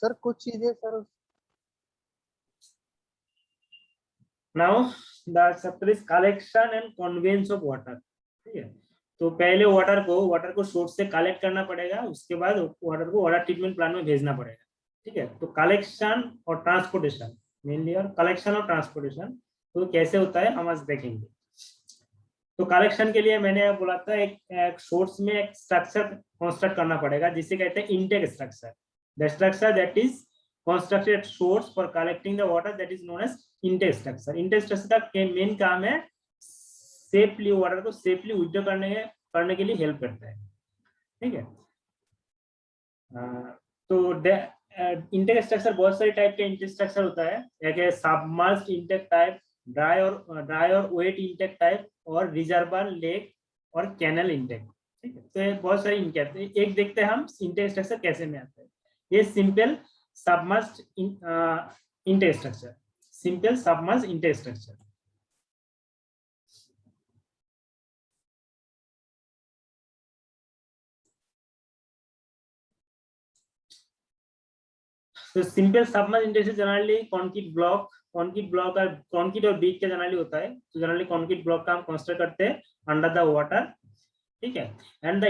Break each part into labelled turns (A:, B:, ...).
A: Sir कुछ चीजें sir.
B: Now the chapter is collection and conveyance of water. ठीक है, तो पहले वाटर को सोर्स से कलेक्ट करना पड़ेगा, उसके बाद वाटर को वाटर ट्रीटमेंट प्लांट में भेजना पड़ेगा। ठीक है, तो कलेक्शन और ट्रांसपोर्टेशन मेनली, और कलेक्शन और ट्रांसपोर्टेशन तो कैसे होता है हम आज देखेंगे। तो कलेक्शन के लिए मैंने बोला था एक सोर्स में एक स्ट्रक्चर कंस्ट्रक्ट करना पड़ेगा जिसे कहते हैं intake structure. The structure that is constructed source for collecting the water that is known as intake structure। intake structure का मेन काम है सेफली वाटर को सेफली विथड्रॉ करने के लिए हेल्प करता है। ठीक है, तो इंटेक स्ट्रक्चर बहुत सारे टाइप के इंटेक स्ट्रक्चर होता है। एक है सबमर्ज्ड इंटेक टाइप, ड्राई और वेट इंटेक टाइप, और रिजर्वर, लेक और कैनल इंटेक। ठीक है, तो ये बहुत सारे इंटेक हैं। एक देखते हैं हम इंटेक स्ट्रक्चर कैसे में आता है। ये simple submerged intake structure, simple submerged intake structure। तो सिंपल सबमर्ज इंटेक से जनरली कंक्रीट और ब्रिक का जनरली होता है। तो जनरली कंक्रीट ब्लॉक का हम कंस्ट्रक्ट करते हैं अंडर द वाटर। ठीक है, and the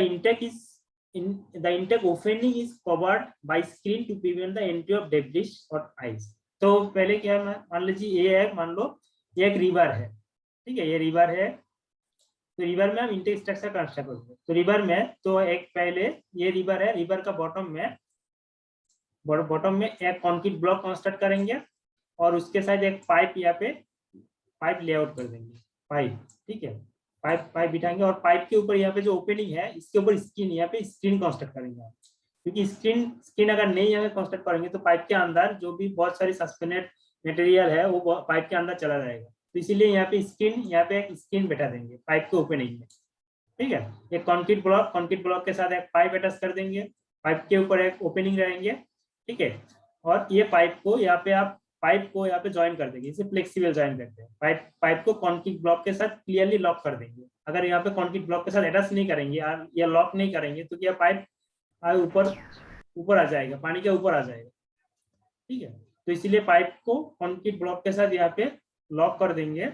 B: intake opening is covered by screen to prevent the entry of debris और आइस। तो पहले क्या है, मान लीजिए ये है, मान लो ये एक रिवर है। ठीक है, ये रिवर है, तो रिवर में हम इंटेक स्ट्रक्चर कंस्ट्रक्ट करेंगे। तो रिवर में तो एक पहले ये रिवर है, रिवर का बॉटम में एक कंक्रीट ब्लॉक कंस्ट्रक्ट करेंगे और उसके साथ एक पाइप यहाँ पे पाइप लेआउट कर देंगे, पाइप। ठीक है, पाइप बिठाएंगे और पाइप के ऊपर यहाँ पे जो ओपनिंग है इसके ऊपर स्क्रीन, यहाँ पे स्क्रीन कंस्ट्रक्ट करेंगे। क्योंकि स्क्रीन अगर नहीं यहाँ पे कंस्ट्रक्ट करेंगे तो पाइप के अंदर जो भी बहुत सारी सस्पेंडेड मटेरियल है वो पाइप के अंदर चला जाएगा। तो इसीलिए यहाँ पे एक स्क्रीन बैठा देंगे पाइप के ओपनिंग में। ठीक है, एक कंक्रीट ब्लॉक के साथ एक पाइप अटैच कर देंगे, पाइप के ऊपर एक ओपनिंग रहेंगे। ठीक है, और ये पाइप को यहाँ पे ज्वाइन कर देंगे, इसे फ्लेक्सिबल ज्वाइन करते हैं। पाइप को कंक्रीट ब्लॉक के साथ क्लियरली लॉक कर देंगे। अगर यहाँ पे कंक्रीट ब्लॉक के साथ अटैच नहीं करेंगे या लॉक नहीं करेंगे तो क्या पाइप ऊपर आ जाएगा, पानी के ऊपर आ जाएगा। ठीक है, तो इसीलिए पाइप को कंक्रीट ब्लॉक के साथ यहाँ पे लॉक कर देंगे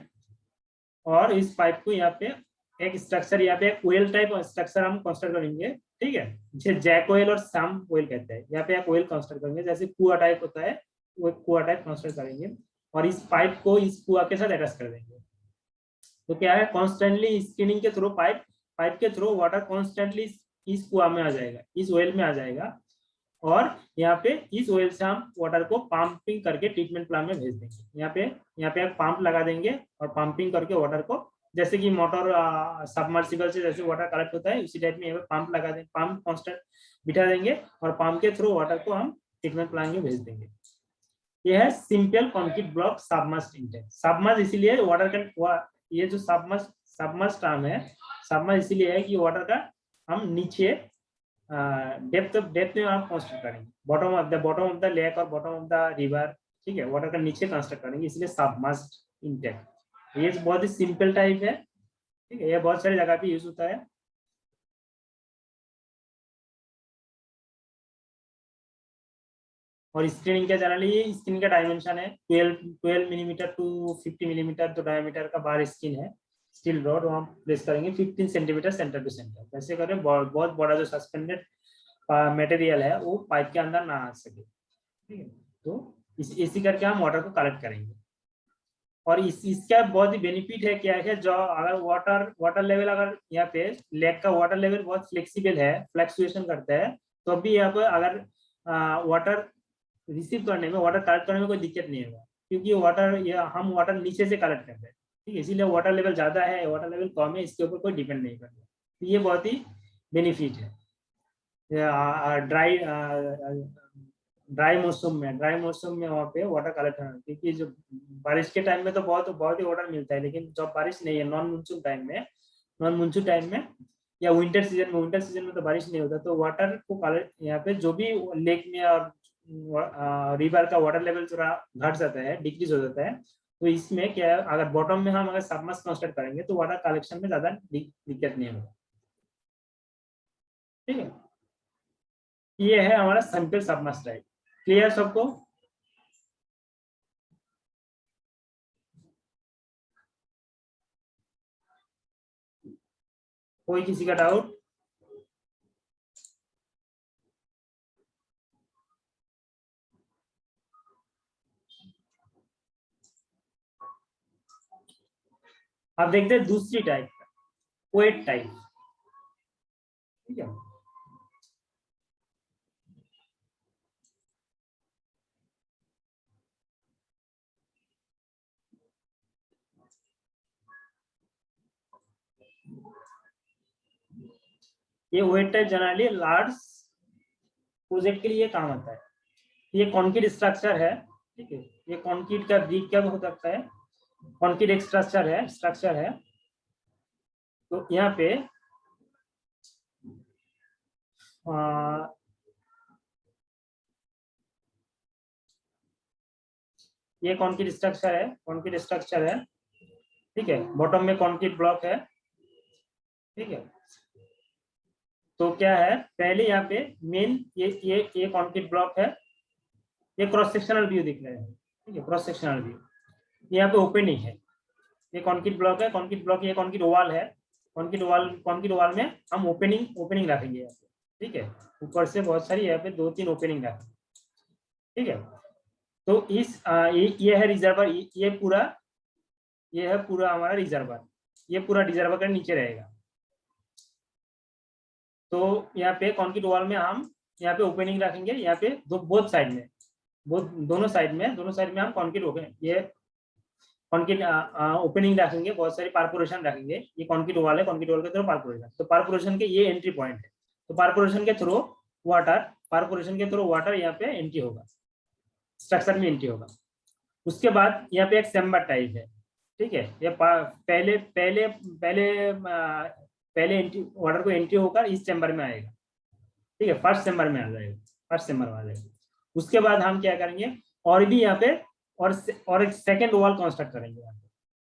B: और इस पाइप को यहाँ पे एक स्ट्रक्चर, यहाँ पे एक ऑयल टाइप स्ट्रक्चर हम कंस्ट्रक्ट करेंगे। ठीक है, जिसे जैक ऑयल और साम ऑयल कहते हैं। यहाँ पे एक ऑयल कंस्ट्रक्ट करेंगे, जैसे कुआ टाइप होता है वो कुआ टाइप कंस्ट्रक्ट करेंगे और इस पाइप को इस कुआ के साथ अटैच कर देंगे। तो क्या है, कॉन्स्टेंटली स्क्रीनिंग के थ्रू पाइप के थ्रू वाटर कॉन्स्टेंटली इस कुआ में आ जाएगा, इस ऑयल में आ जाएगा और यहाँ पे इस ऑयल से हम वाटर को पंपिंग करके ट्रीटमेंट प्लांट में भेज देंगे। यहाँ पे एक पंप लगा देंगे और पंपिंग करके वाटर को, जैसे कि मोटर सबमर्सिबल से जैसे वाटर कलेक्ट होता है उसी टाइप में यहाँ पे पंप लगा देंगे, पंप कांस्टेंट बिठा देंगे और पंप के थ्रू वाटर को हम ट्रीटमेंट प्लांट में भेज देंगे। यह है simple concrete block submerged intake. Submerge इसीलिए वाटर का, ये जो सबमर्ज टर्म है, सबमर्ज इसीलिए है कि वाटर का हम नीचे डेप्थ में आप कंस्ट्रक्ट करेंगे, बॉटम ऑफ द लेक और बॉटम ऑफ द रिवर। ठीक है, वाटर का नीचे कंस्ट्रक्ट करेंगे, इसलिए सबमर्ज्ड इंटेक। ये बहुत ही सिंपल टाइप है। ठीक है, ये बहुत सारी जगह पे यूज होता है। और स्क्रीनिंग का जनरली स्क्रीन का डायमेंशन है 12 मिलीमीटर टू 50 मिलीमीटर तो डायमीटर का बार स्क्रीन है। स्टील रॉड हम प्लेस करेंगे 15 सेंटीमीटर सेंटर टू सेंटर, वैसे करें बहुत बड़ा जो सस्पेंडेड मटेरियल है वो पाइप के अंदर ना आ सके। ठीक है, तो इसी करके हम वाटर को कलेक्ट करेंगे। और इसका बहुत ही बेनिफिट है, क्या है, जो अगर वाटर लेवल, अगर यहाँ पे लेक का वाटर लेवल बहुत फ्लेक्सिबल है, फ्लक्चुएशन करता है, तो अभी यहाँ पे अगर वाटर रिसीव करने में, वाटर कलेक्ट करने में कोई दिक्कत नहीं होगा, क्योंकि हम वाटर नीचे से कलेक्ट करते हैं। ठीक है, इसीलिए वाटर लेवल ज्यादा है, वाटर लेवल कम है, इसके ऊपर कोई डिपेंड नहीं करता। तो ये बहुत ही बेनिफिट है। ड्राई मौसम में वहाँ पे वाटर कलेक्ट करना, क्योंकि जो बारिश के टाइम में तो बहुत ही वाटर मिलता है, लेकिन जब बारिश नहीं है, नॉन मानसून टाइम में या विंटर सीजन में तो बारिश नहीं होता, तो वाटर को कलेक्ट, यहाँ पे जो भी लेक में और रिवर का वाटर लेवल थोड़ा घट जाता है, डिक्रीज हो जाता है। तो इसमें क्या है, अगर बॉटम में हम सबमर्ज कंस्ट्रक्ट करेंगे तो वाटर कलेक्शन में ज्यादा दिक्कत नहीं होगा। ठीक है, ये है हमारा सिंपल सबमर्ज टाइप। क्लियर सबको? कोई किसी का डाउट? अब देखते हैं दूसरी टाइप का, पोएट टाइप। ठीक है, ये wet type generally large project के लिए काम आता है। ये कॉन्क्रीट स्ट्रक्चर है, ठीक है, ये कॉन्क्रीट का ब्रिक क्या हो सकता है, कॉन्क्रीट एक स्ट्रक्चर है। तो यहाँ पे ये कॉन्क्रीट स्ट्रक्चर है, ठीक है, बॉटम में कॉन्क्रीट ब्लॉक है, ठीक है। तो क्या है, पहले यहाँ पे मेन ये कॉन्क्रीट ब्लॉक है, ये क्रॉस सेक्शनल व्यू दिख रहा है, ठीक है, क्रॉस सेक्शनल व्यू। यहाँ पे ओपनिंग है, ये कॉन्क्रीट ब्लॉक है, कॉन्क्रीट ब्लॉक, ये कॉन्क्रीट वॉल है, कॉन्क्रीट वॉल में हम ओपनिंग रखेंगे यहाँ पे, ठीक है, ऊपर से बहुत सारी यहाँ पे 2-3 ओपनिंग रखेंगे, ठीक है। तो इस ये है रिजर्वर, ये है पूरा हमारा रिजर्वर, ये पूरा रिजर्वर का नीचे रहेगा। तो यहाँ पे कॉन्क्रीट वॉल में हम यहाँ पे ओपनिंग रखेंगे, यहाँ पे बोथ साइड में, दोनों साइड में हम कॉन्क्रीट ओपनिंग रखेंगे, बहुत सारी पार्पोरेशन रखेंगे। ये कॉन्क्रीट वॉल है, कॉन्क्रीट वॉल के थ्रू पार्पोरेशन, तो पार्पोरेशन के ये एंट्री पॉइंट है। तो पार्पोरेशन के थ्रू वाटर यहाँ पे एंट्री होगा, स्ट्रक्चर में एंट्री होगा। उसके बाद यहाँ पे एक चैम्बर टाइप है, ठीक है, ये पहले एंट्री वाटर को एंट्री होकर इस चैम्बर में आएगा, ठीक है, फर्स्ट चैम्बर में आ जाएगा। उसके बाद हम क्या करेंगे, और भी यहाँ पे और एक सेकेंड वॉल कंस्ट्रक्ट करेंगे यहाँ पे,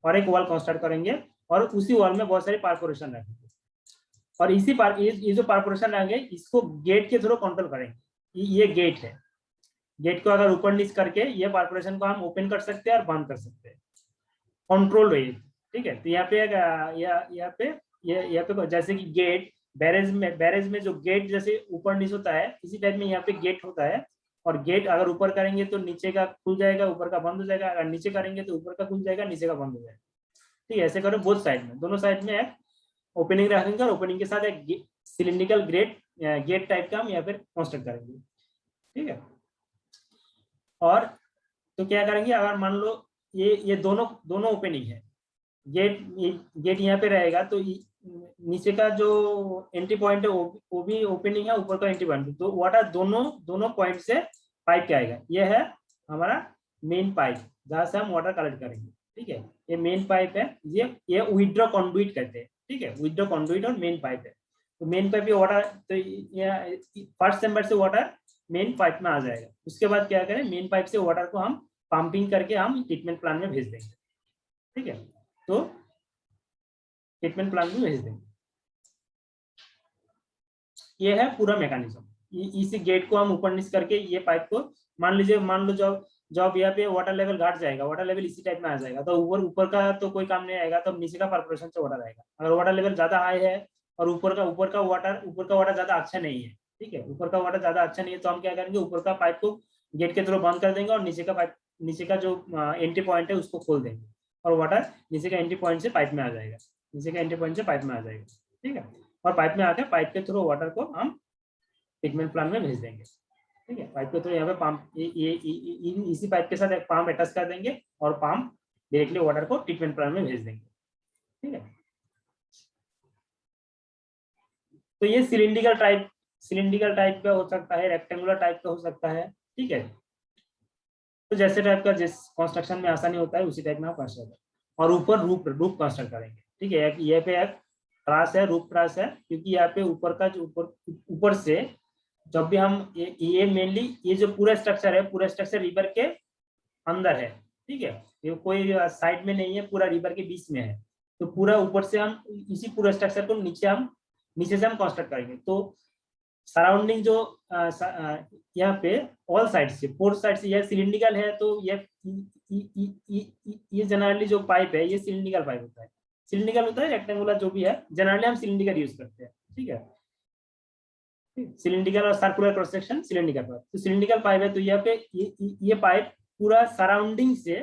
B: और एक वॉल कंस्ट्रक्ट करेंगे, और उसी वॉल में बहुत सारी पार्पोरेशन रखेंगे, और ये जो पार्पोरेशन रहेंगे इसको गेट के थ्रू कंट्रोल करेंगे। ये गेट है, गेट को अगर ऊपर नीचे करके ये पार्पोरेशन को हम ओपन कर सकते हैं और बंद कर सकते हैं, कंट्रोल रही, ठीक है। तो यहाँ पे जैसे कि गेट बैरेज में जो गेट जैसे ऊपर नीचे होता है, इसी टाइप में यहाँ पे गेट होता है, और गेट अगर ऊपर करेंगे तो नीचे का खुल जाएगा, ऊपर का बंद हो जाएगा, अगर नीचे करेंगे तो ऊपर का खुल जाएगा, नीचे का बंद हो जाएगा, ठीक है। ऐसे करो बोथ साइड में, दोनों साइड में एक ओपनिंग रखेंगे, और ओपनिंग के साथ एक सिलिंड्रिकल गेट टाइप का हम यहाँ पे कंस्ट्रक्ट करेंगे, ठीक है। और तो क्या करेंगे, अगर मान लो ये दोनों ओपनिंग है, गेट यहाँ पे रहेगा, तो नीचे का जो एंट्री पॉइंट है वो भी ओपनिंग है, ऊपर का एंट्री पॉइंट, तो वाटर दोनों पॉइंट से पाइप के आएगा। ये है हमारा मेन पाइप, जहां से हम वाटर कलेक्ट करेंगे, ठीक है। ये मेन पाइप है, ये विथड्रॉ कंडुइट कहते हैं, ठीक है, विथड्रॉ कंडुइट और मेन पाइप है। तो मेन पाइप ये वाटर, तो फर्स्ट चैम्बर से वाटर मेन पाइप में आ जाएगा। उसके बाद क्या करें, मेन पाइप से वाटर को हम पंपिंग करके हम ट्रीटमेंट प्लांट में भेज देंगे, ठीक है। तो ट्रीटमेंट प्लांट में भेज देंगे। ये है पूरा मैकेनिज्म। इसी गेट को हम ऊपर नीचे करके ये पाइप को मान लो जब यहाँ पे वाटर लेवल घट जाएगा, वाटर लेवल इसी टाइप में आ जाएगा, तो ऊपर का तो कोई काम नहीं आएगा, तो नीचे का पार्पोरेशन से वाटर आएगा। अगर वाटर लेवल ज्यादा हाई है और ऊपर का वाटर ज्यादा अच्छा नहीं है, ठीक है, ऊपर का वाटर ज्यादा अच्छा नहीं है, तो हम क्या करेंगे, ऊपर का पाइप को गेट के थ्रू बंद कर देंगे, और नीचे का जो एंट्री पॉइंट है उसको खोल देंगे, और वाटर नीचे का एंट्री पॉइंट से पाइप में आ जाएगा, ठीक है। और पाइप में आकर पाइप के थ्रू वाटर को हम ट्रीटमेंट प्लांट में भेज देंगे, ठीक है। पाइप के थ्रू यहाँ पे पंप, इसी पाइप के साथ एक पंप अटैच कर देंगे, और पंप डायरेक्टली वाटर को ट्रीटमेंट प्लांट में भेज देंगे, ठीक है। तो ये सिलिंड्रिकल टाइप का हो सकता है, रेक्टेंगुलर टाइप का हो सकता है, ठीक है। तो जैसे टाइप का जिस कंस्ट्रक्शन में आसानी होता है उसी टाइप में आप कंस्ट्रक्ट करें। और ऊपर रूफ कंस्ट्रक्ट करेंगे, ठीक है। ये पे एक ट्रास है, रूफ ट्रास है, क्योंकि यहाँ पे ऊपर से जब भी हम ये मेनली ये जो पूरा स्ट्रक्चर है, पूरा स्ट्रक्चर रिवर के अंदर है, ठीक है, ये कोई साइड में नहीं है, पूरा रिवर के बीच में है। तो पूरा ऊपर से हम इसी पूरा स्ट्रक्चर को नीचे से हम कंस्ट्रक्ट करेंगे। तो सराउंडिंग जो यहाँ पे ऑल साइड से, फोर साइड से, यह सिलिंड्रिकल है तो ये जनरली जो पाइप है ये सिलिंड्रिकल पाइप होता है। सिलिंड्रिकल होता है, रेक्टेंगुलर जो भी है, जनरली हम सिलिंड्रिकल यूज करते हैं। ठीक है, सिलिंड्रिकल और circular cross section cylindrical pipe. तो सिलिंड्रिकल पाइप है तो यहाँ पे ये पाइप पूरा सराउंडिंग से,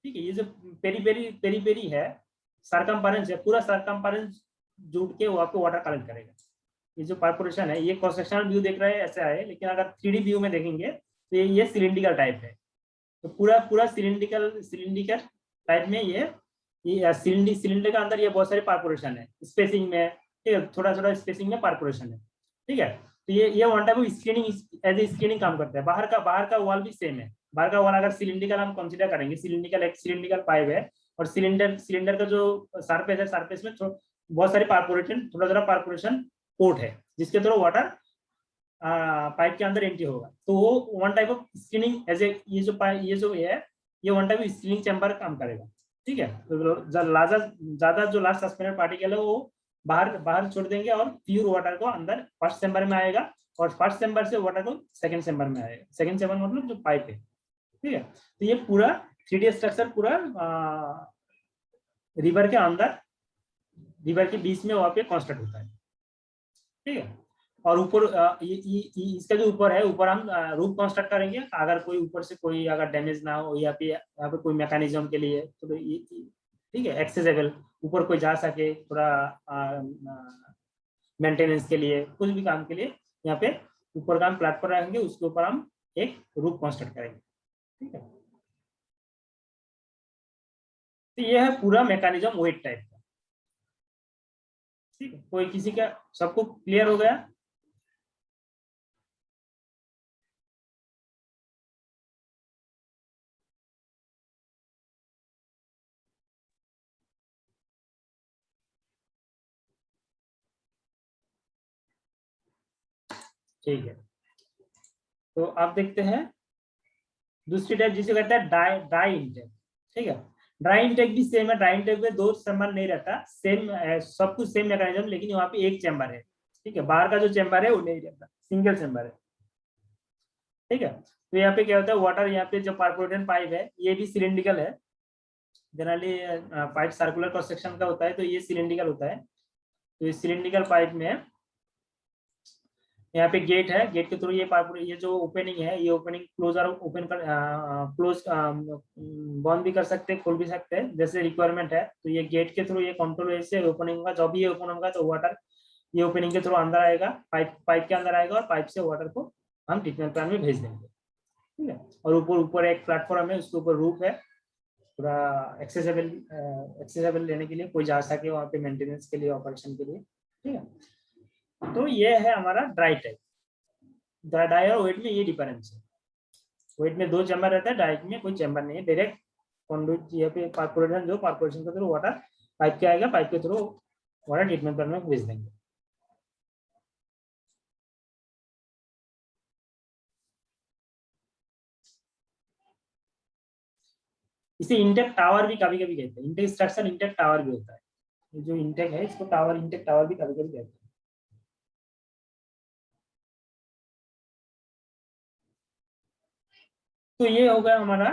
B: ठीक है, ये जो पेरी पेरी है, सरकमफेरेंस है, पूरा सरकमफेरेंस जुट के वहां पे वाटर कलेक्ट करेगा। ये जो परफोरेशन है, ये क्रॉस सेक्शनल व्यू देख रहे हैं ऐसा है, लेकिन अगर 3D व्यू में देखेंगे तो ये सिलिंड्रिकल टाइप है। तो पूरा सिलिंड्रिकल टाइप में ये सिलिंडर का अंदर ये बहुत सारे परफोरेशन है स्पेसिंग में, ठीक है, थोड़ा थोड़ा स्पेसिंग में परफोरेशन है। ठीक है, तो ये one type of screening, as a screening काम करता है। बाहर का वॉल भी सेम है। बाहर का वॉल अगर सिलिंड्रिकल हम कंसीडर करेंगे, एक सिलिंड्रिकल पाइप है और सिलिंडर का जो सरफेस है, सरफेस में बहुत सारे परफोरेशन, थोड़ा परफोरेशन पोर्ट है जिसके थ्रू वाटर पाइप के अंदर एंट्री होगा। तो वो one type of screening as a, ये one type of screening chamber काम करेगा। ठीक है, तो ज्यादा जो लास्ट सस्पेंडेड पार्टिकल है वो बाहर छोड़ देंगे और प्योर वाटर को अंदर फर्स्ट चैम्बर में आएगा और फर्स्ट चैम्बर से वाटर को सेकंड चैम्बर में आएगा। सेकंड चैम्बर मतलब जो पाइप है। ठीक है, तो ये पूरा 3D स्ट्रक्चर पूरा रिवर के अंदर, रिवर के बीच में वहां पे कंस्ट्रक्ट होता है। ठीक है, और ऊपर इसका जो ऊपर है, ऊपर हम रूफ कंस्ट्रक्ट करेंगे अगर कोई ऊपर से कोई अगर डैमेज ना हो या फिर यहाँ पे कोई मैकेनिज्म के लिए, तो ये ठीक है एक्सेसिबल, ऊपर कोई जा सके, थोड़ा मेंटेनेंस के लिए, कुछ भी काम के लिए यहाँ पे ऊपर का हम प्लेटफॉर्म रखेंगे, उसके ऊपर हम एक रूफ कंस्ट्रक्ट करेंगे। ठीक है, तो ये है पूरा मैकेनिज्म वेट टाइप का। ठीक है, कोई किसी का सबको क्लियर हो गया? ठीक है, तो आप देखते हैं दूसरी टाइप जिसे कहते हैं ड्राई इंटेक। ठीक है, ड्राई इंटेक भी सेम है। ड्राई इंटेक में दो चैम्बर नहीं रहता, सेम सब कुछ सेम मैकेनिज्म, लेकिन वहाँ पे एक चैम्बर है। ठीक है, बाहर का जो चैम्बर है वो नहीं रहता, सिंगल चैम्बर है। ठीक है, तो यहाँ पे क्या होता है, वाटर यहाँ पे जो परफोरेटेड पाइप है ये भी सिलिंड्रिकल है। Generally pipe circular cross section का होता है, तो ये सिलिंड्रिकल होता है। तो इस सिलिंड्रिकल पाइप में यहाँ पे गेट है, गेट के थ्रू ये जो ओपनिंग है, ये ओपनिंग क्लोज और ओपन कर क्लोज बंद भी कर सकते हैं, खोल भी सकते हैं जैसे रिक्वायरमेंट है। तो ये गेट के थ्रू ये कंट्रोल से ओपनिंग होगा, जब भी ये ओपन होगा तो वाटर ये ओपनिंग के थ्रू अंदर आएगा, पाइप के अंदर आएगा और पाइप से वाटर को हम ट्रीटमेंट प्लांट में भेज देंगे। ठीक है, और ऊपर एक प्लेटफॉर्म है, उसके ऊपर रूफ है, पूरा एक्सेसिबल लेने के लिए, कोई जा सके वहाँ पे मेंटेनेंस के लिए, ऑपरेशन के लिए। ठीक है, तो ये है हमारा ड्राई टाइप। ड्राई और वेट में ये डिफरेंस है। वेट में दो चैम्बर रहता है, ड्राई में कोई चैम्बर नहीं है, डायरेक्ट कंडक्ट यहाँ पे पार्पोरेशन के थ्रू वाटर पाइप के आएगा, पाइप के थ्रू वाटर ट्रीटमेंट प्लांट में भेज देंगे। इसे इंटेक टावर भी कभी कभी कहते हैं, इंटेक स्ट्रक्चर इंटेक टावर भी होता है। ये जो इंटेक है इसको टावर, इंटेक टावर भी कभी कभी कहते हैं। तो ये हो गया हमारा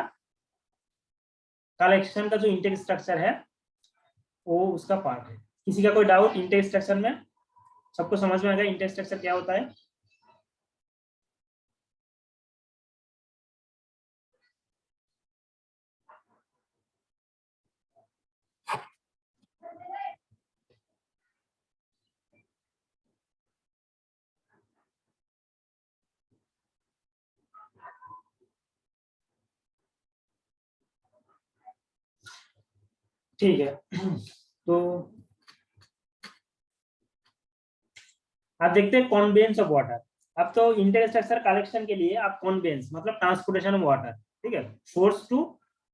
B: कलेक्शन का जो इंटेक स्ट्रक्चर है, वो उसका पार्ट है। किसी का कोई डाउट इंटेक स्ट्रक्चर में? सबको समझ में आ गया इंटेक स्ट्रक्चर क्या होता है? ठीक है, तो आप देखते हैं कॉन्वेंस ऑफ वाटर। अब तो इंटेक स्ट्रक्चर कलेक्शन के लिए आप कॉन्वेंस मतलब ट्रांसपोर्टेशन ऑफ वाटर, ठीक है, सोर्स टू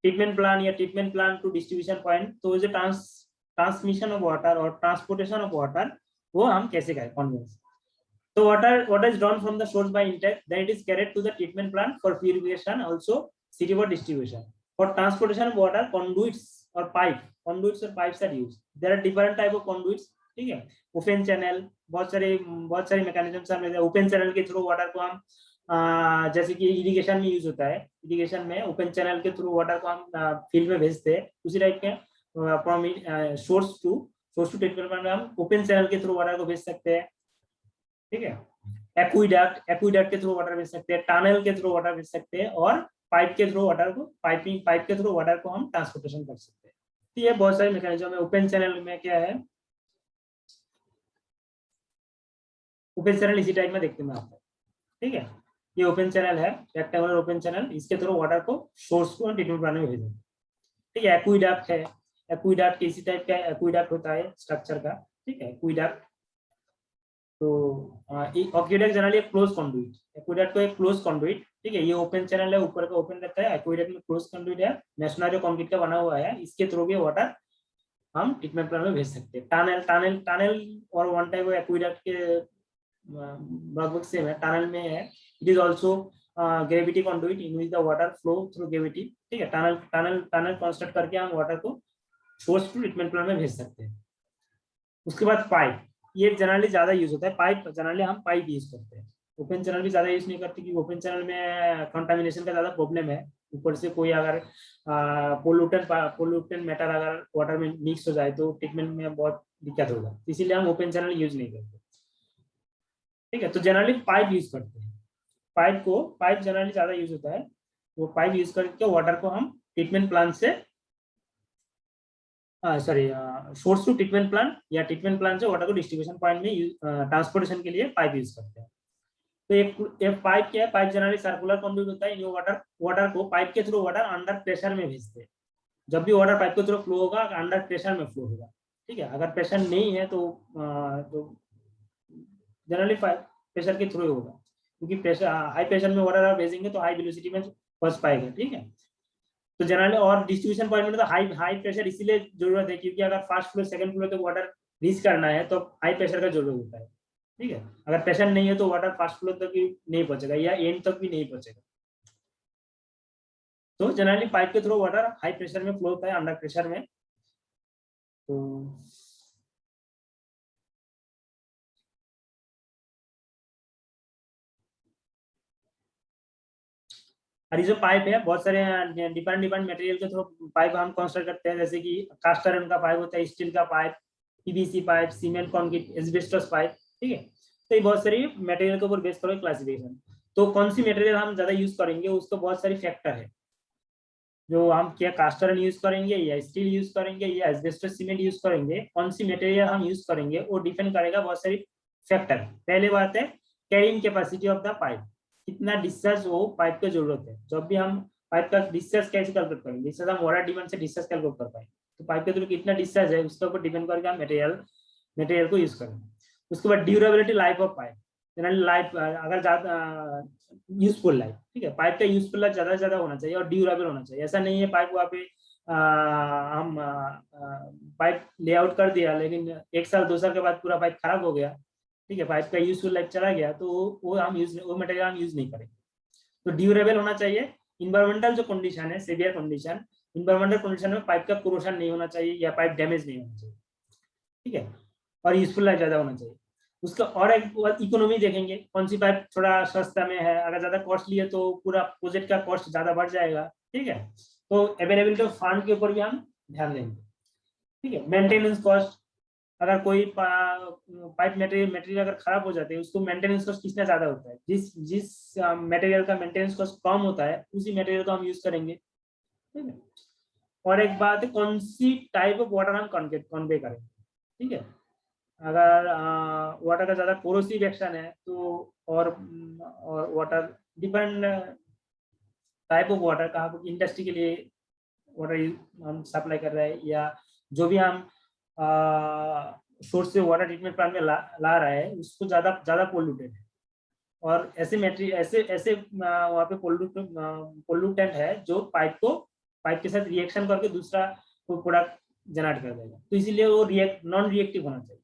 B: ट्रीटमेंट प्लांट या treatment plant to distribution point, तो जो ट्रांसमिशन ऑफ वाटर और ट्रांसपोर्टेशन ऑफ वाटर वो हम कैसे करें कॉन्वेंस। तो water is drawn from the source by intake, then it is carried to the treatment plant for purification, also city distribution. For transportation of water, conduits or pipes are used. There are different type of conduits. ठीक है। Open channel, बहुत सारे mechanism हम लेते हैं। Open channel के through water को हम जैसे कि इरिगेशन में यूज होता है, इरिगेशन में ओपन चैनल के थ्रू वाटर को हम फील्ड में भेजते हैं, उसी टाइप के फ्रॉम सोर्स टू ट्रीटमेंट में हम ओपन चैनल के थ्रू वाटर को भेज सकते हैं। ठीक है। एक्विडक्ट के थ्रू वाटर भेज सकते हैं, टनल के थ्रू वाटर भेज सकते हैं, और पाइप के थ्रू वाटर को पाइप के थ्रू वाटर को हम ट्रांसपोर्टेशन कर सकते हैं। तो ये बहुत सारे मैकेनिज्म है। ओपन चैनल में क्या है, ओपन चैनल इसी टाइप में देखते हैं आपको। ठीक है, ये ओपन चैनल है, रेक्टेंगुलर ओपन चैनल, इसके थ्रू वाटर को सोर्स को ट्रीटमेंट प्लांट में भेजेंगे। ठीक है। एक्विडक्ट है, एक्विडक्ट इसी टाइप का एक्विडक्ट होता है स्ट्रक्चर का। ठीक है, एक्विडक्ट। तो एक्विडक्ट जनरली एक क्लोज कंडुइट, एक्विडक्ट को एक क्लोज कंडुइट। ठीक है, ये ओपन चैनल है, ऊपर का ओपन रहता है, एक्विडक्ट में क्लोज कंडुइट है, मेसनरी कंक्रीट का बना हुआ है, इसके थ्रू भी वाटर हम ट्रीटमेंट प्लांट में भेज सकते हैं। टनल और वन टाइप ऑफ एक्विडक्ट के लगभग सेम है, टनल में है। It is also gravity conduit in which the water flow through gravity. ठीक है, टनल कंस्ट्रक्ट करके हम वाटर को सोर्स टू ट्रीटमेंट प्लांट में भेज सकते हैं। उसके बाद पाइप, ये जनरली ज्यादा यूज होता है। पाइप जनरली हम पाइप यूज करते हैं, ओपन चैनल भी ज्यादा यूज नहीं करते, क्योंकि ओपन चैनल में कंटामिनेशन का ज्यादा प्रॉब्लम है। ऊपर से कोई अगर पोल्यूटेंट मैटर अगर वाटर में मिक्स हो जाए तो ट्रीटमेंट में बहुत दिक्कत होगा, इसीलिए हम ओपन चैनल यूज नहीं करते। ठीक है, तो जनरली पाइप यूज करते हैं। पाइप जनरली ज्यादा यूज होता है, वो पाइप यूज करके वाटर को हम ट्रीटमेंट प्लांट से sorry source to treatment plant या ट्रीटमेंट प्लांट से वाटर को डिस्ट्रीब्यूशन पॉइंट में ट्रांसपोर्टेशन के लिए पाइप यूज करते हैं। तो एक पाइप क्या है, पाइप जनरली सर्कुलर कंडक्ट होता है। ये वाटर को पाइप के थ्रू वाटर अंडर प्रेशर में भेजते हैं। जब भी वाटर पाइप के थ्रू फ्लो होगा, अंडर प्रेशर में फ्लो होगा। ठीक है, अगर प्रेशर नहीं है तो जनरली प्रेशर के थ्रू होगा, क्योंकि प्रेशर हाई प्रेशर में वाटर आप भेजेंगे तो हाई वेलोसिटी में फंस पाएगा। ठीक है, तो जनरली और डिस्ट्रीब्यूशन पॉइंट में तो हाई प्रेशर इसीलिए जरूरत है, क्योंकि अगर फर्स्ट फ्लोर सेकंड फ्लोर तक वाटर रीच करना है तो हाई प्रेशर का जरूरत होता है। ठीक है, अगर प्रेशर नहीं है तो वाटर फर्स्ट फ्लोर तक भी नहीं पहुंचेगा या एंड तक भी नहीं पहुंचेगा। तो जनरली पाइप के थ्रू वाटर हाई प्रेशर में फ्लो होता है, अंडर प्रेशर में। तो और ये जो पाइप है, बहुत सारे डिफरेंट मटेरियल के थ्रू पाइप हम कंस्ट्रक्ट करते हैं, जैसे कि कास्ट आयरन का पाइप होता है, स्टील का pipe, PVC pipe, cement concrete, asbestos pipe. ठीक है, तो ये बहुत सारी मटेरियल के ऊपर बेस करो क्लासिफिकेशन। तो कौन सी मटेरियल हम ज्यादा यूज करेंगे, उसको बहुत सारी फैक्टर है। जो हम क्या कास्ट आयरन यूज करेंगे या स्टील यूज करेंगे या एस्बेस्टस सीमेंट यूज करेंगे, कौन सी मटेरियल हम यूज करेंगे वो डिपेंड करेगा बहुत सारी फैक्टर। पहले बात है carrying capacity of the pipe, कितना डिस्चार्ज वो पाइप की जरूरत है। जब भी हम पाइप का डिस्चार्ज कैसे कैलकुलेट करेंगे, डिस्चार्ज हम वाटर डिमांड से डिस्चार्ज कैलकुलेट कर पाएंगे, तो पाइप के थ्रू कितना डिस्चार्ज है उसके ऊपर डिपेंड करके हम मटेरियल को यूज करेंगे। उसके बाद durability life of pipe, generally life अगर ज्यादा यूजफुल लाइफ। ठीक है, पाइप का यूजफुल लाइफ ज्यादा से ज्यादा होना चाहिए और ड्यूरेबल होना चाहिए। ऐसा नहीं है पाइप वहाँ पे हम पाइप लेआउट कर दिया लेकिन 1 साल 2 साल के बाद पूरा पाइप खराब हो गया। ठीक है, पाइप का यूजफुल लाइफ चला गया, तो वो मटेरियल हम यूज नहीं करेंगे। तो ड्यूरेबल होना चाहिए। इन्वायरमेंटल जो कंडीशन है, सीवियर कंडीशन, इन्वायरमेंटल कंडीशन में पाइप का कोरोशन नहीं होना चाहिए या पाइप डैमेज नहीं होना चाहिए। ठीक है, और यूजफुल लाइफ ज्यादा होना चाहिए। उसका और एक इकोनॉमी देखेंगे, कौन सी पाइप थोड़ा सस्ता में है। अगर ज्यादा कॉस्टली है तो पूरा प्रोजेक्ट का कॉस्ट ज्यादा बढ़ जाएगा। ठीक है, तो अवेलेबिलिटी ऑफ फंड के ऊपर भी हम ध्यान देंगे। ठीक है, मेंटेनेंस कॉस्ट, अगर कोई पाइप मटेरियल अगर खराब हो जाते हैं, उसको मेंटेनेंस कॉस्ट कितना ज्यादा होता है, जिस जिस मटेरियल का मेंटेनेंस कॉस्ट कम होता है उसी मटेरियल को हम यूज करेंगे। ठीक है, और एक बात है कौन सी टाइप ऑफ वाटर हम कन्वे करेंगे। ठीक है, अगर वाटर का ज्यादा कोरोसिव एक्शन है तो और water depend type of water का इंडस्ट्री के लिए वाटर हम सप्लाई कर रहे हैं, या जो भी हम सोर्स से वाटर ट्रीटमेंट प्लांट में ला रहा है उसको ज्यादा ज्यादा पोल्यूटेड है। और ऐसे मटेरियल ऐसे ऐसे वहाँ पे पोल्यूटेंट है जो पाइप के साथ रिएक्शन करके दूसरा प्रोडक्ट जनरेट कर देगा, तो इसीलिए वो नॉन रिएक्टिव होना चाहिए।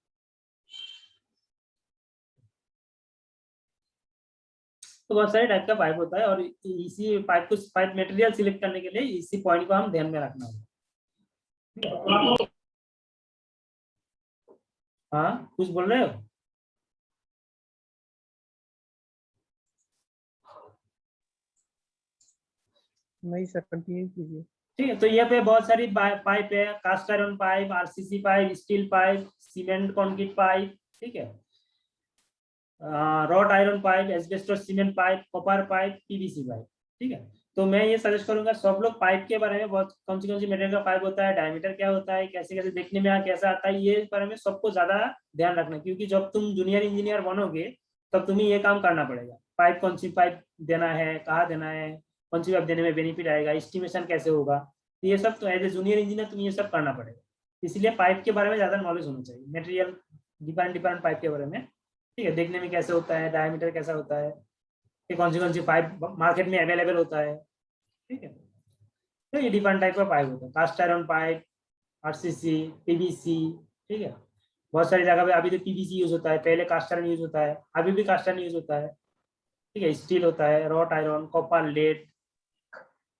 B: तो बहुत सारे टाइप का पाइप होता है और इसी पाइप मटेरियल सिलेक्ट करने के लिए इसी पॉइंट को हम ध्यान में रखना होगा। हाँ कुछ बोल रहे हो?
A: नहीं सर, कंटिन्यू कीजिए।
B: ठीक है, तो यहाँ पे बहुत सारी पाइप है, cast iron pipe, RCC pipe, steel pipe, cement concrete pipe, ठीक है, wrought iron pipe, asbestos cement pipe, copper pipe, PVC pipe. ठीक है, तो मैं ये सजेस्ट करूंगा सब लोग पाइप के बारे में, बहुत कौन सी मटेरियल का पाइप होता है, डायमीटर क्या होता है, कैसे कैसे देखने में कैसा आता है, ये बारे में सबको ज्यादा ध्यान रखना, क्योंकि जब तुम जूनियर इंजीनियर बनोगे तब तुम्हें ये काम करना पड़ेगा। पाइप कौन सी पाइप देना है, कहाँ देना है, कौन सी पाइप देने में बेनिफिट आएगा, एस्टिमेशन कैसे होगा, तो ये सब तो एज ए जूनियर इंजीनियर तुम्हें ये सब करना पड़ेगा। इसलिए पाइप के बारे में ज्यादा नॉलेज होना चाहिए, मटेरियल डिफरेंट डिफरेंट पाइप के बारे में। ठीक है, देखने में कैसे होता है, डायमीटर कैसा होता है, कि कौन सी पाइप मार्केट में अवेलेबल होता है। ठीक है, तो ये डिफरेंट टाइप का पाइप होता है, cast iron pipe, RCC, PVC. ठीक है, बहुत सारी जगह पे अभी तो पीवीसी यूज होता है, पहले कास्ट आयरन यूज होता है, अभी भी कास्ट आयरन यूज होता है। ठीक है, स्टील होता है, रॉट आयरन, कॉपर, लेड,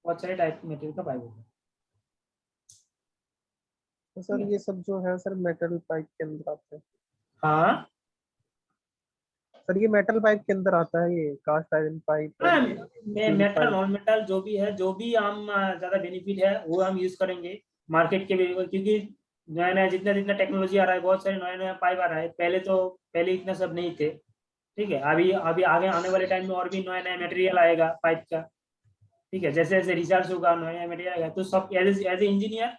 B: बहुत सारे टाइप मटेरियल का पाइप होता है।
A: तो सर ये सब जो है सर मेटल पाइप के अंदर आता है?
B: हाँ
A: सर ये मेटल पाइप के अंदर आता है, ये कास्ट आयरन पाइप और
B: हाँ,
A: ये steel
B: metal
A: pipe?
B: Non metal जो भी है, जो भी हम ज्यादा बेनिफिट है वो हम यूज करेंगे मार्केट के भी, क्योंकि नया नया जितना जितना टेक्नोलॉजी आ रहा है, बहुत सारे नया नया पाइप आ रहा है, पहले इतना सब नहीं थे। ठीक है, अभी अभी आगे आने वाले टाइम में और भी नया नया मटेरियल आएगा पाइप का। ठीक है, जैसे जैसे रिसर्च होगा, नया नया मटेरियल आएगा, तो सब एज ए इंजीनियर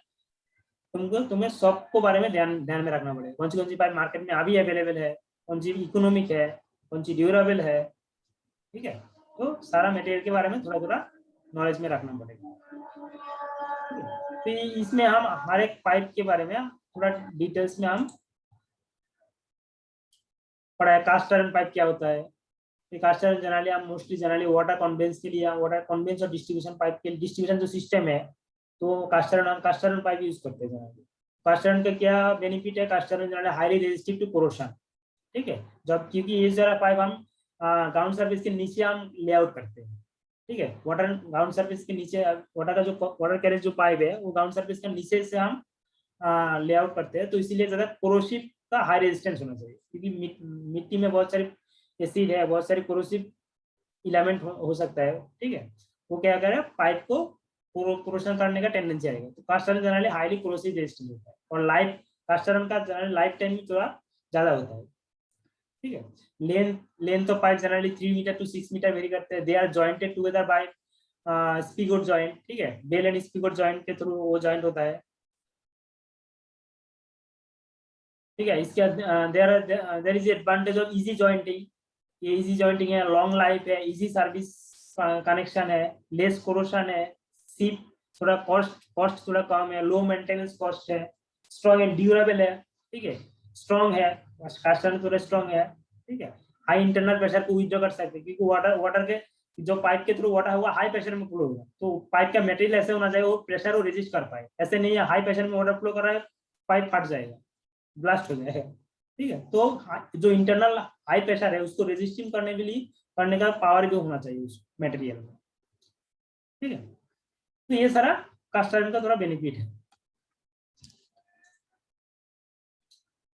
B: तुम्हें सबको बारे में ध्यान ध्यान में रखना पड़ेगा, कौन सी पाइप मार्केट में अभी अवेलेबल है, कौन सी इकोनॉमिक है, कौन सी ड्यूरेबल है। ठीक है, तो सारा मटेरियल के बारे में थोड़ा थोड़ा नॉलेज में रखना पड़ेगा। ठीक है, तो इसमें हम हर एक पाइप के बारे में थोड़ा डिटेल्स में हम पढ़ा है। कास्ट आयरन पाइप क्या होता है, कास्ट आयरन जनरली हम मोस्टली जनरली वाटर कन्वेंस के लिए, वाटर कन्वेंस और डिस्ट्रीब्यूशन पाइप के लिए, डिस्ट्रीब्यूशन जो सिस्टम है, तो कास्ट आयरन पाइप यूज करते हैं जनरली। कास्ट आयरन का क्या बेनिफिट है, cast iron generally highly resistive to corrosion. ठीक है, जब क्योंकि ये सारा पाइप हम ग्राउंड सरफेस के नीचे हम लेआउट करते हैं। ठीक है, वाटर ग्राउंड सरफेस के नीचे, वाटर का जो वाटर कैरेज जो पाइप है वो ग्राउंड सरफेस के नीचे से हम लेआउट करते हैं, तो इसीलिए ज्यादा कोरोसिव का हाई रेजिस्टेंस होना चाहिए, क्योंकि मिट्टी में बहुत सारी एसिड है, बहुत सारी कोरोसिव इलेमेंट हो सकता है। ठीक है, वो क्या करे, पाइप को कोरोशन करने का टेंडेंसी आएगा, तो cast iron generally highly corrosive resistance होता है, और लाइफ कास्ट आयरन का जनरली लाइफ टाइम भी थोड़ा ज्यादा होता है। ठीक है, length of pipe generally 3 metre to 6 metre vary करते हैं। They are jointed together by spigot joint. ठीक है, बेल एंड स्पीगोट जॉइंट के थ्रू वो जॉइंट होता है। ठीक है, इसके there is advantage of easy jointing. ये इजी जॉइंटिंग है, लॉन्ग लाइफ है, इजी सर्विस कनेक्शन है, लेस कोरोशन है, सीप थोड़ा कॉस्ट थोड़ा कम है, लो मेंटेनेंस कॉस्ट है, स्ट्रॉन्ग एंड ड्यूरेबल है। ठीक है, स्ट्रॉन्ग है, कास्टर थोड़ा स्ट्रॉन्ग है। ठीक है, हाई इंटरनल प्रेशर को विथड्रॉ कर सकते हैं, क्योंकि वाटर वाटर के जो पाइप के थ्रू वाटर हुआ हाई प्रेशर में फ्लो होगा, तो पाइप का मटेरियल ऐसे होना चाहिए वो प्रेशर को रेजिस्ट कर पाए, ऐसे नहीं है हाई प्रेशर में वाटर फ्लो कर रहा है पाइप फट जाएगा, ब्लास्ट हो जाएगा। ठीक है, तो जो इंटरनल हाई प्रेशर है उसको रेजिस्टिंग करने के लिए करने का पावर भी होना चाहिए उस मटेरियल में। ठीक है, तो ये सारा कास्ट आयरन का थोड़ा बेनिफिट है।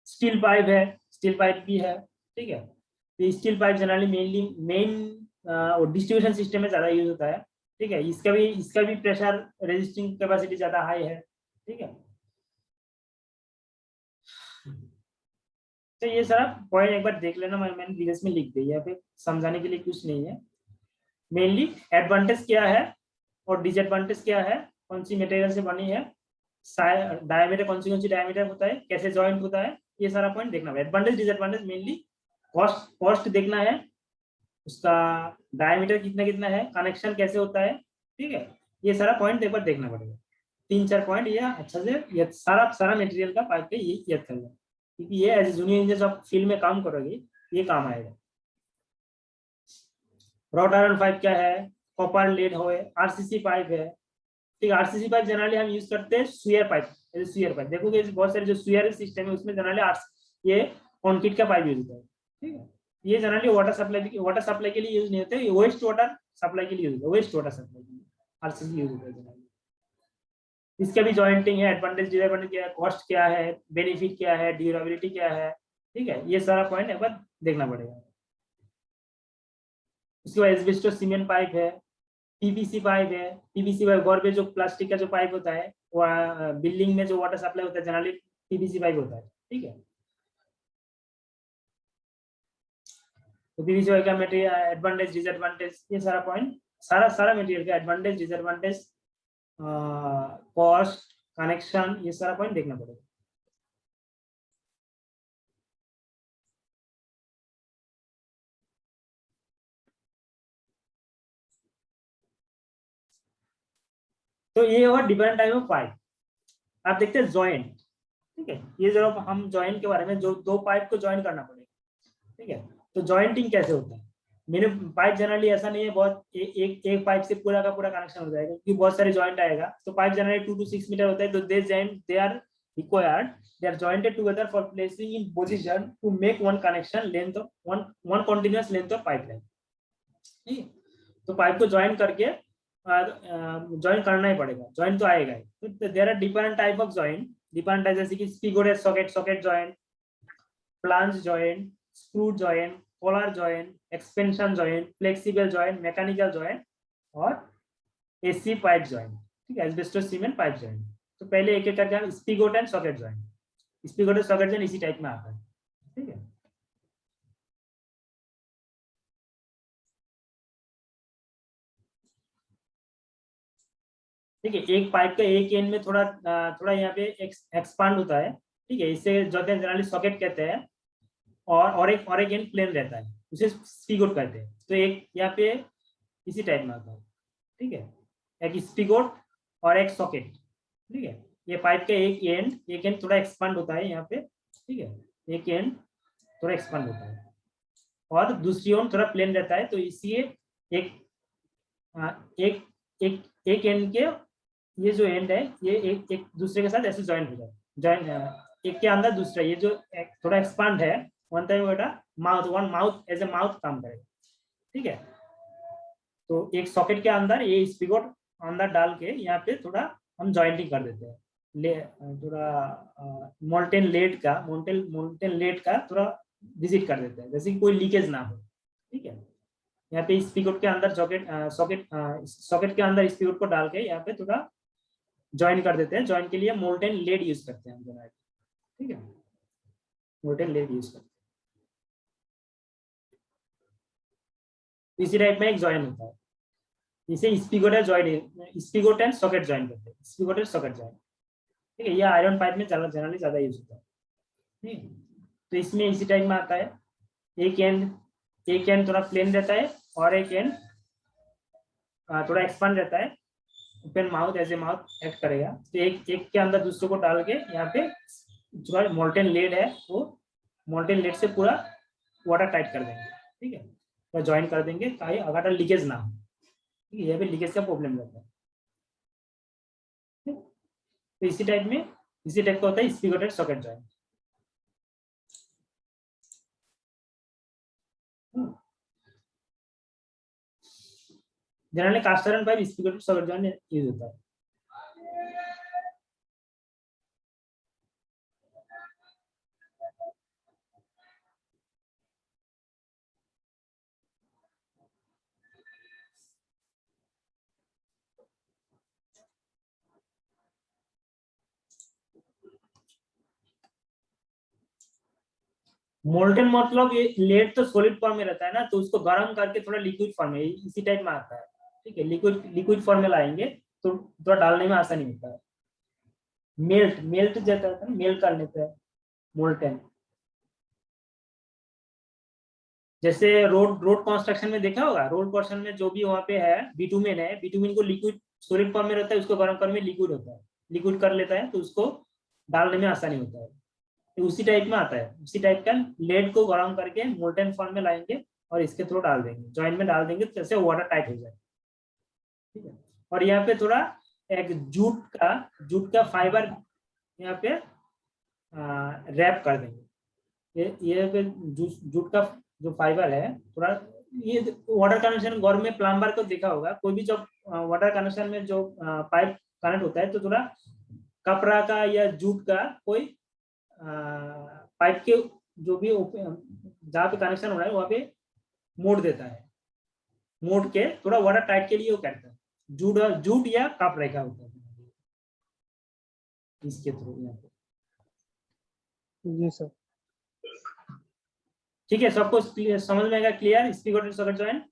B: स्टील पाइप है, स्टील पाइप भी है। ठीक है, तो स्टील पाइप जनरली मेन और डिस्ट्रीब्यूशन सिस्टम में ज्यादा यूज होता है। ठीक है, इसका भी प्रेशर रेजिस्टिंग कैपेसिटी ज्यादा हाई है। ठीक है, तो ये सारा पॉइंट एक बार देख लेना, मैंने डिटेल्स में लिख दिया है, समझाने के लिए कुछ नहीं है। मेनली एडवांटेज क्या है और डिसएडवांटेज क्या है, कौन सी मटेरियल से बनी है, डायमीटर कौन सी डायमीटर होता है, कैसे जॉइंट होता है, ये सारा पॉइंट देखना है। एडवांटेज डिसएडवांटेज मेनली कॉस्ट देखना है, उसका डायमीटर कितना कितना है, कनेक्शन कैसे होता है। ठीक है, ये सारा पॉइंट एक बार देखना पड़ेगा, 3-4 पॉइंट ये अच्छा से ये सारा सारा मटेरियल का पाइप पे ये याद करना, क्योंकि ये एज जूनियर इंजीनियर जब फील्ड में काम करोगे ये काम आएगा। रॉड आयरन पाइप क्या है, कॉपर लेड हो, आरसीसी पाइप है। ठीक है, आरसीसी पाइप जनरली हम यूज करते हैं सुयर पाइप। सुयर पाइप देखोगे बहुत सारे जो सुयर सिस्टम है उसमें जनरली ये कंक्रीट का पाइप यूज होता है। ठीक है, ये जनरली वाटर सप्लाई के लिए यूज नहीं होते, वेस्ट वाटर सप्लाई के लिए यूज होता है, वेस्ट वाटर सप्लाई के लिए आरसीसी यूज होता है जनरली। इसका भी जॉइंटिंग है, एडवांटेज डिसएडवांटेज क्या है, कॉस्ट क्या है, बेनिफिट क्या है, ड्यूरेबिलिटी क्या है, ठीक है, ये सारा पॉइंट एक बार देखना पड़ेगा। उसके बाद एस्बेस्टोस सीमेंट पाइप है, पीवीसी पाइप है। पीवीसी पाइप घर पे जो प्लास्टिक का जो पाइप होता है, वो बिल्डिंग में जो वाटर सप्लाई होता है जनरली पीवीसी पाइप होता है। ठीक है, तो पीवीसी पाइप का मटेरियल एडवांटेज डिसएडवांटेज, ये सारा पॉइंट, सारा सारा मटेरियल का एडवांटेज डिसएडवांटेज, कॉस्ट, कनेक्शन, ये सारा पॉइंट देखना पड़ेगा। तो ये हुआ डिफरेंट टाइप ऑफ पाइप। आप देखते हैं जॉइंट। ठीक है, ये जब हम जॉइंट के बारे में, जो दो पाइप को ज्वाइन करना पड़ेगा। ठीक है, तो जॉइंटिंग कैसे होता है? मेरे पाइप जनरली ऐसा नहीं है बहुत एक पाइप से पूरा का पूरा कनेक्शन हो जाएगा, क्योंकि बहुत सारे जॉइंट आएगा। तो पाइप जनरली 2 to 6 मीटर होता है। तो they are required, they are jointed together for placing in position to make one connection length of one continuous length of pipeline। ठीक है, तो पाइप को ज्वाइन करके ज्वाइन करना ही पड़ेगा, ज्वाइन तो आएगा ही। तो there are different type of join, different type, जैसे कि spigot socket join, flange join, screw join, collar join, expansion join, flexible join, mechanical join और एसी पाइप ज्वाइन। ठीक है, एस्बेस्टोस सीमेंट पाइप ज्वाइन। तो पहले एक एक करके spigot and socket join. Spigot और सॉकेट ज्वाइन इसी टाइप में आता है। ठीक है, ठीक है, एक पाइप का एक एंड में थोड़ा थोड़ा यहाँ पे एक्सपांड होता है। ठीक है, इसे जो जनरली सॉकेट कहते हैं, और एक एंड प्लेन रहता है, उसे स्पिगोट कहते हैं। तो एक यहाँ पे इसी टाइप में आता है। ठीक है, एक स्पिगोट और एक सॉकेट। ठीक है, ये पाइप का एक एंड थोड़ा एक्सपांड होता है यहाँ पे। ठीक है, एक एंड थोड़ा एक्सपांड होता है और दूसरी ओर थोड़ा प्लेन रहता है। तो इसलिए एक एक एक एक एंड के, ये जो एंड है, ये एक दूसरे के साथ ऐसे ज्वाइन हो जाए, ज्वाइन एक के अंदर दूसरा, ये जो थोड़ा एक्सपांड है, वन टाइम बेटा mouth, one mouth as a mouth काम करेगा। ठीक है, तो एक सॉकेट के अंदर ये स्पिगोट अंदर डाल के यहाँ पे थोड़ा हम ज्वाइंटिंग कर देते हैं, थोड़ा मोल्टेन लेड का थोड़ा विजिट कर देते हैं, जैसे कि कोई लीकेज ना हो। ठीक है, यहाँ पे स्पिगोट के अंदर सॉकेट के अंदर स्पिगोट को डाल के यहाँ पे थोड़ा ज्वाइन कर देते हैं। ज्वाइन के लिए मोल्टेन लेड यूज करते हैं हम जनरली। ठीक है, मोल्टेन लेड यूज करते हैं। इसी टाइप में एक ज्वाइन होता है, इसे स्पिगोट एंड सॉकेट ज्वाइन करते हैं, स्पिगोट एंड सॉकेट ज्वाइन। ठीक है, ये आयरन पाइप में जनरली ज्यादा यूज होता है। ठीक है, तो इसमें इसी टाइप में आता है, एक एंड थोड़ा प्लेन रहता है और एक एंड थोड़ा एक्सपांड रहता है, ओपन माउथ, ऐसे माउथ एक्ट करेगा। तो एक के अंदर दूसरे को डाल के यहाँ पे जो मोल्टेन लेड है, वो मोल्टेन लेड से पूरा वाटर टाइट कर देंगे। ठीक है, तो ज्वाइन कर देंगे ताकि अगर लीकेज ना हो। ठीक है, यहाँ पे लीकेज का प्रॉब्लम रहता है। तो इसी टाइप का होता है spigot and socket join. Generally cast iron pipe spigot and socket join use होता है। मोल्टेन मतलब ये लेड तो सॉलिड फॉर्म में रहता है ना, तो उसको गर्म करके थोड़ा लिक्विड फॉर्म में, इसी टाइप में आता है। ठीक है, लिक्विड फॉर्म में लाएंगे तो थोड़ा डालने में आसानी होता है। मेल्ट जाता है, मेल्ट कर लेते हैं मोल्टेन। जैसे रोड कंस्ट्रक्शन में देखा होगा, रोड पोर्शन में जो भी वहाँ पे है बिटुमेन को लिक्विड सॉलिड फॉर्म में रहता है, उसको गर्म करने में लिक्विड होता है, लिक्विड कर लेता है, तो उसको डालने में आसानी होता है। तो उसी टाइप में आता है, उसी टाइप का लेड को गर्म करके मोल्टेन फॉर्म में लाएंगे और इसके थ्रू डाल देंगे, जॉइंट में डाल देंगे, जैसे वाटर टाइट हो जाए। ठीक है, और यहाँ पे थोड़ा एक जूट का फाइबर यहाँ पे रैप कर देंगे। ये पे जूट का जो फाइबर है थोड़ा, ये वाटर कनेक्शन घर में प्लम्बर को देखा होगा, कोई भी जब वाटर कनेक्शन में जो पाइप कनेक्ट होता है, तो थोड़ा कपड़ा का या जूट का कोई पाइप के जो भी जहाँ पे कनेक्शन हो रहा है वहाँ पे मोड़ देता है, मोड़ के थोड़ा वाटर टाइट के लिए वो करता है, जूट या कप रेखा होता है इसके थ्रू यहाँ पे।
A: जी सर।
B: ठीक है, सबको समझ में आएगा? क्लियर? Speaker socket joint.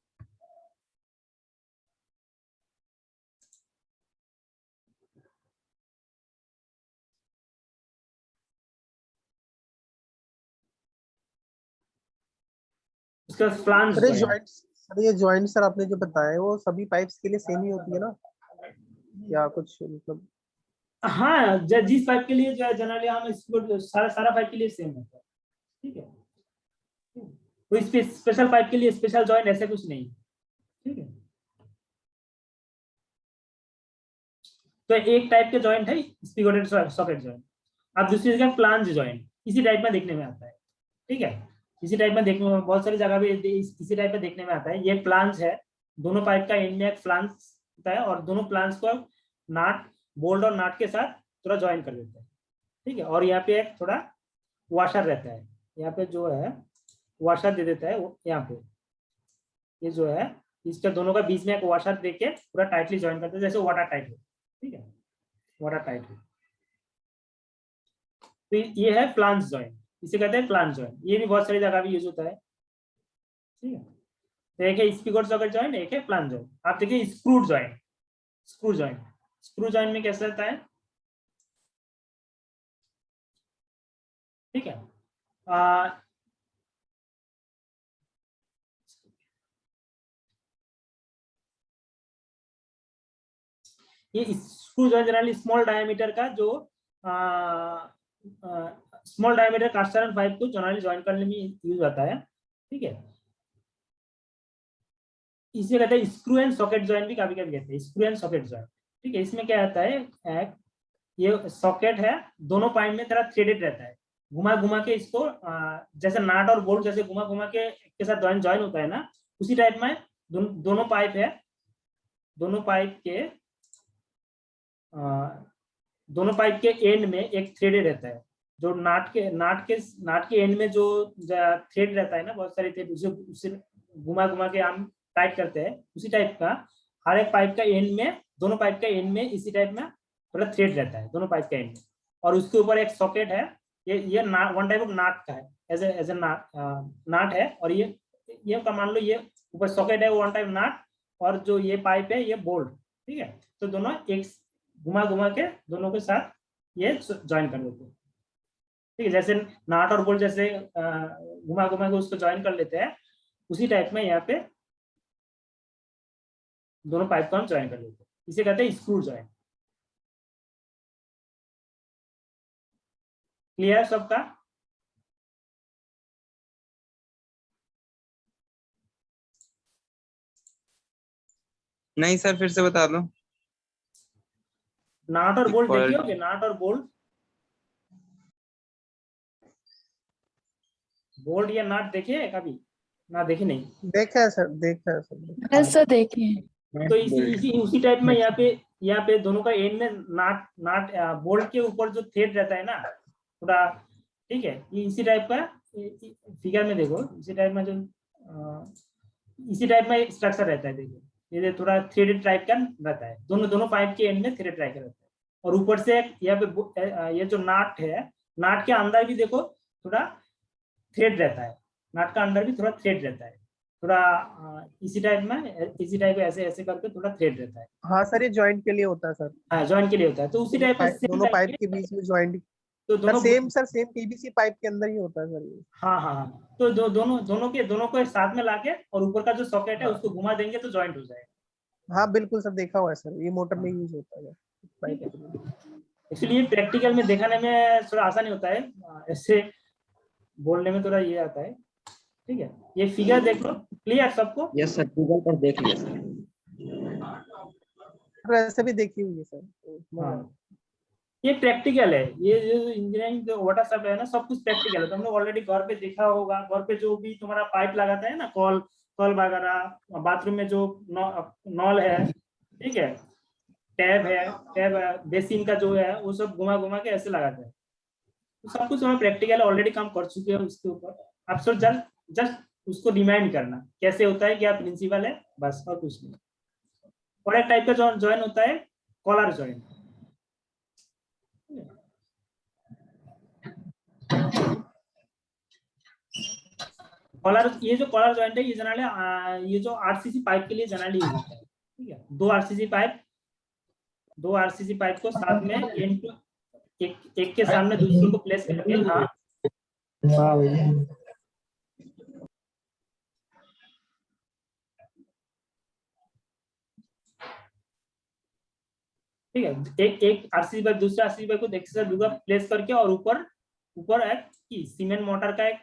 B: उसका फ्लांज
A: सर ये
B: जॉइंट।
A: जॉइंट, सर ये जॉइंट सर आपने जो बताया है वो सभी पाइप्स के लिए सेम ही होती है ना, या कुछ मतलब?
B: हाँ, जिस पाइप के लिए जो है जनरली हम इसको सारा पाइप के लिए सेम होता है। ठीक है, कोई स्पेशल पाइप के लिए स्पेशल जॉइंट ऐसा कुछ नहीं है। ठीक है, तो एक टाइप के जॉइंट है स्पिगोटेड सॉकेट जॉइंट। अब दूसरी जगह फ्लांज जॉइंट इसी टाइप में देखने में आता है। ठीक है, इसी टाइप में देखने में बहुत सारी जगह भी इसी टाइप में देखने में आता है। ये फ्लांज है, दोनों पाइप का एंड में एक फ्लांज होता है और दोनों फ्लांज को नाट, बोल्ट और नाट के साथ थोड़ा ज्वाइन कर देते हैं। ठीक है, और यहाँ पे एक थोड़ा वॉशर रहता है, यहाँ पे जो है वॉशर दे देता है वो यहाँ पे, ये जो है इसके दोनों का बीच में एक वॉशर दे के पूरा टाइटली ज्वाइन करते हैं, जैसे वाटर टाइट हो। ठीक है, वाटर टाइट हो। तो ये है फ्लांज जॉइंट, इसे कहते हैं फ्लांज जॉइंट। ये भी बहुत सारी जगह भी यूज होता है। ठीक है, तो एक है स्पिगोट सॉकेट जॉइंट, एक है फ्लांज जॉइंट। आप देखिए screw joint, screw joint, screw joint में कैसा रहता है? ठीक है, ये screw joint generally small diameter का जो small diameter cast iron pipe को जनरली ज्वाइन करने में यूज होता है। ठीक है, इसे कहते हैं स्क्रू एंड सॉकेट जॉइंट भी कभी कभी कहते हैं, स्क्रू एंड सॉकेट जॉइंट। ठीक है, इसमें क्या आता है, ये सॉकेट है, दोनों पाइप में थोड़ा थ्रेडेड रहता है, घुमा घुमा के इसको जैसे नाट और बोल्ट जैसे घुमा घुमा के साथ ज्वाइन होता है ना, उसी टाइप में दोनों पाइप है, दोनों पाइप के दोनों पाइप के एंड में एक थ्रेड रहता है, जो नाट के एंड में जो थ्रेड रहता है ना, बहुत सारे थ्रेड, उसे घुमा घुमा के हम टाइट करते हैं, उसी टाइप का हर एक पाइप का एंड में, दोनों पाइप का एंड में इसी टाइप में थोड़ा थ्रेड रहता है दोनों पाइप का एंड में, और उसके ऊपर एक सॉकेट है। ये वन टाइप ऑफ नाट का है, एज ए नाट है, और ये का मान लो ये ऊपर सॉकेट है, वो वन टाइप नाट, और जो ये पाइप है ये बोल्ट। ठीक है, तो दोनों एक घुमा घुमा के दोनों के साथ ये ज्वाइन कर देते हैं। ठीक है, जैसे नाट और बोल्ट जैसे घुमा घुमा के उसको ज्वाइन कर लेते हैं, उसी टाइप में यहाँ पे दोनों पाइप को हम ज्वाइन कर लेते हैं, इसे कहते हैं स्क्रू ज्वाइन। क्लियर सबका?
C: नहीं सर, फिर से बता दो।
B: नाट और बोल्ट देखिए होगे, नाट और बोल्ट, बोल्ट या नाट देखिए कभी? ना देखी नहीं?
A: देखा है सर, देखा है सर।
D: ऐसा देखिए।
B: तो इसी उसी टाइप में यहाँ पे दोनों का एंड में नाट बोल्ट के ऊपर जो थ्रेड रहता है ना थोड़ा, ठीक है, ये इसी टाइप का फिगर में देखो, इसी टाइप में जो इसी टाइप में स्ट्रक्चर रहता है। देखिए ये थोड़ा थ्रेडेड टाइप का रहता है, दोनों पाइप के एंड में थ्रेड टाइप का रहता है, और ऊपर से यहाँ पे ये जो नाट है, नाट के अंदर भी देखो थोड़ा थ्रेड रहता है, नाट का अंदर भी थोड़ा थ्रेड रहता है, थोड़ा इसी टाइप में, इसी टाइप ऐसे ऐसे करके थोड़ा थ्रेड रहता है।
A: हाँ सर, ये जॉइंट के लिए होता है सर।
B: हाँ, जॉइंट के लिए होता है, तो उसी टाइप में
A: दोनों पाइप के बीच में जॉइंट।
B: तो दोनों
A: सर सेम पीवीसी पाइप के अंदर ही होता है सर ये।
B: हाँ हाँ हाँ, तो दोनों को साथ में लाके और ऊपर का जो सॉकेट है
A: हाँ।
B: उसको घुमा देंगे तो जॉइंट हो जाएगा।
A: हाँ बिल्कुल सर, देखा हुआ है सर, ये मोटर में
B: हाँ,
A: यूज होता है पाइप के लिए।
B: इसलिए प्रैक्टिकल में दिखाने में थोड़ा आसानी होता है, ऐसे बोलने में थोड़ा ये आता है। ठीक है, ये फिगर देख लो, क्लियर सबको?
C: यस सर, गूगल पर देख लिया सर।
A: सर ऐसे भी देखी हुई है सर।
B: हाँ, ये प्रैक्टिकल है, ये इंजीनियरिंग जो वाटर सप्लाई है ना, सब कुछ प्रैक्टिकल है। तुमने ऑलरेडी घर पे देखा होगा, घर पे जो भी तुम्हारा पाइप लगाता है ना, कॉल वगैरह, बाथरूम में जो नॉल है, ठीक है, टैब है, बेसिन का जो है, वो सब घुमा घुमा के ऐसे लगाते हैं। तो सब कुछ हमें प्रैक्टिकल ऑलरेडी काम कर चुके हैं उसके ऊपर। आप सर जस्ट उसको रिमाइंड करना कैसे होता है, क्या प्रिंसिपल है, बस और कुछ नहीं। और एक टाइप का ज्वाइन होता है कॉलर ज्वाइन। कॉलर, ये जो कॉलर ज्वाइंट है ये जनरली ये जो आरसीसी पाइप के लिए जनरली यूज होता है। ठीक है, दो आरसीसी पाइप को साथ में एक के सामने दूसरे को प्लेस करके। हाँ ठीक है, एक आरसीसी पाइप दूसरे आरसीसी पाइप को एक साथ प्लेस करके और ऊपर एक सीमेंट मोटर का एक